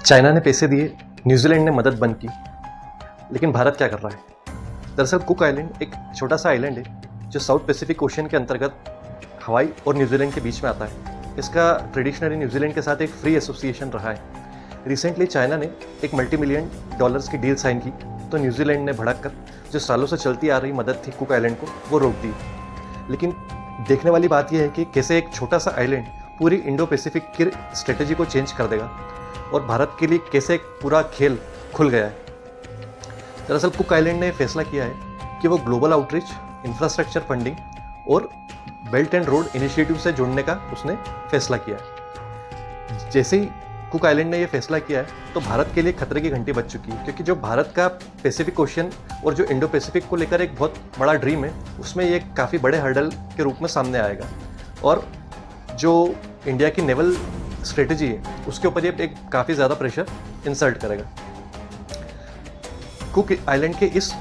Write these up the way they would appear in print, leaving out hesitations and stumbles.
China ने पैसे दिए, न्यूजीलैंड ने मदद बंद की, लेकिन भारत क्या कर रहा है? दरअसल कुक आइलैंड एक छोटा सा आइलैंड है जो साउथ पैसिफिक ओशन के अंतर्गत हवाई और न्यूजीलैंड के बीच में आता है। इसका ट्रेडिशनली न्यूजीलैंड के साथ एक फ्री एसोसिएशन रहा है। रिसेंटली चाइना ने एक मल्टी-मिलियन डॉलर्स की डील साइन की, तो न्यूजीलैंड ने भड़क कर जो सालों से चलती आ रही मदद थी कुक आइलैंड को, वो रोक दी। लेकिन देखने वाली बात यह है कि कैसे एक छोटा सा आइलैंड पूरी इंडो पैसिफिक की स्ट्रेटेजी को चेंज कर देगा और भारत के लिए कैसे एक पूरा खेल खुल गया है। दरअसल कुक आइलैंड ने फैसला किया है कि वो ग्लोबल आउटरीच, इंफ्रास्ट्रक्चर फंडिंग और बेल्ट एंड रोड इनिशिएटिव से जुड़ने का उसने फैसला किया है। जैसे ही कुक आइलैंड ने ये फैसला किया है तो भारत के लिए खतरे की घंटी बज चुकी है, क्योंकि जो भारत का पैसिफिक ओशन और जो इंडो पैसिफिक को लेकर एक बहुत बड़ा ड्रीम है, उसमें ये काफ़ी बड़े हर्डल के रूप में सामने आएगा और जो इंडिया की नेवल स्ट्रेटजी है उसके ऊपर ये एक काफ़ी ज़्यादा प्रेशर इंसर्ट करेगा। कुक आइलैंड के इस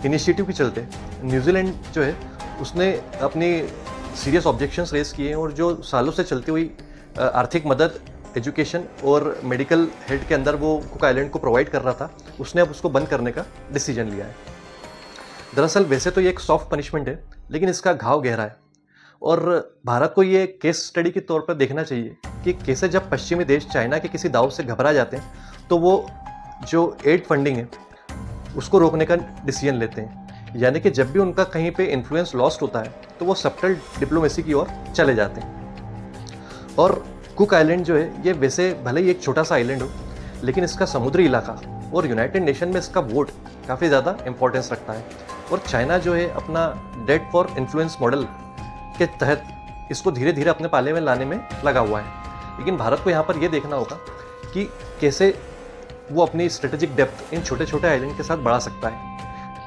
इनिशिएटिव के चलते न्यूजीलैंड जो है उसने अपनी सीरियस ऑब्जेक्शंस रेज किए हैं और जो सालों से चलती हुई आर्थिक मदद, एजुकेशन और मेडिकल हेड के अंदर वो कुक आइलैंड को प्रोवाइड कर रहा था, उसने अब उसको बंद करने का डिसीजन लिया है। दरअसल वैसे तो ये एक सॉफ्ट पनिशमेंट है, लेकिन इसका घाव गहरा है और भारत को ये केस स्टडी के तौर पर देखना चाहिए कि कैसे जब पश्चिमी देश चाइना के किसी दाव से घबरा जाते हैं तो वो जो एड फंडिंग है उसको रोकने का डिसीजन लेते हैं। यानी कि जब भी उनका कहीं पे इन्फ्लुएंस लॉस्ट होता है तो वो सबटल डिप्लोमेसी की ओर चले जाते हैं। और कुक आइलैंड जो है ये वैसे भले ही एक छोटा सा आइलैंड हो, लेकिन इसका समुद्री इलाका और यूनाइटेड नेशन में इसका वोट काफ़ी ज़्यादा इंपॉर्टेंस रखता है। और चाइना जो है अपना डेट फॉर इन्फ्लुएंस मॉडल के तहत इसको धीरे धीरे अपने पाले में लाने में लगा हुआ है। लेकिन भारत को यहाँ पर यह देखना होगा कि कैसे वो अपनी स्ट्रेटेजिक डेप्थ इन छोटे छोटे आइलैंड के साथ बढ़ा सकता है,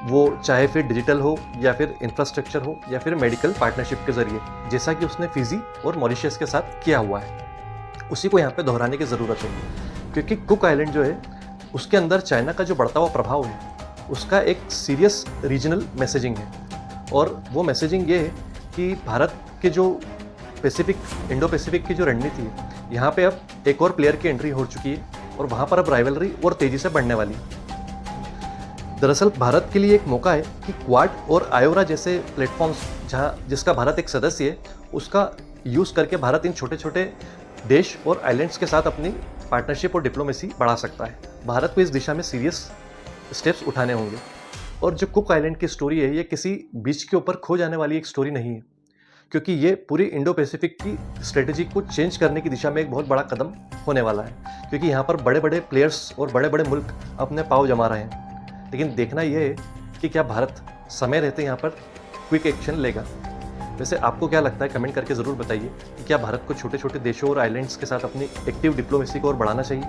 वो चाहे फिर डिजिटल हो या फिर इंफ्रास्ट्रक्चर हो या फिर मेडिकल पार्टनरशिप के जरिए, जैसा कि उसने फिजी और मॉरिशस के साथ किया हुआ है। उसी को यहाँ पे दोहराने की ज़रूरत है, क्योंकि कुक आइलैंड जो है उसके अंदर चाइना का जो बढ़ता हुआ प्रभाव है उसका एक सीरियस रीजनल मैसेजिंग है। और वो मैसेजिंग ये है कि भारत के जो इंडो पैसिफिक की जो रणनीति है, यहाँ पे अब एक और प्लेयर की एंट्री हो चुकी है और वहाँ पर अब राइवलरी और तेज़ी से बढ़ने वाली है। दरअसल भारत के लिए एक मौका है कि क्वाड और आयोरा जैसे प्लेटफॉर्म्स जिसका भारत एक सदस्य है, उसका यूज़ करके भारत इन छोटे छोटे देश और आइलैंड्स के साथ अपनी पार्टनरशिप और डिप्लोमेसी बढ़ा सकता है। भारत को इस दिशा में सीरियस स्टेप्स उठाने होंगे। और जो कुक आइलैंड की स्टोरी है ये किसी बीच के ऊपर खो जाने वाली एक स्टोरी नहीं है, क्योंकि ये पूरी इंडो पैसिफिक की स्ट्रेटजी को चेंज करने की दिशा में एक बहुत बड़ा कदम होने वाला है, क्योंकि यहाँ पर बड़े बड़े प्लेयर्स और बड़े बड़े मुल्क अपने पाँव जमा रहे हैं। लेकिन देखना यह है कि क्या भारत समय रहते यहाँ पर क्विक एक्शन लेगा। वैसे आपको क्या लगता है, कमेंट करके ज़रूर बताइए कि क्या भारत को छोटे छोटे देशों और आइलैंड्स के साथ अपनी एक्टिव डिप्लोमेसी को और बढ़ाना चाहिए।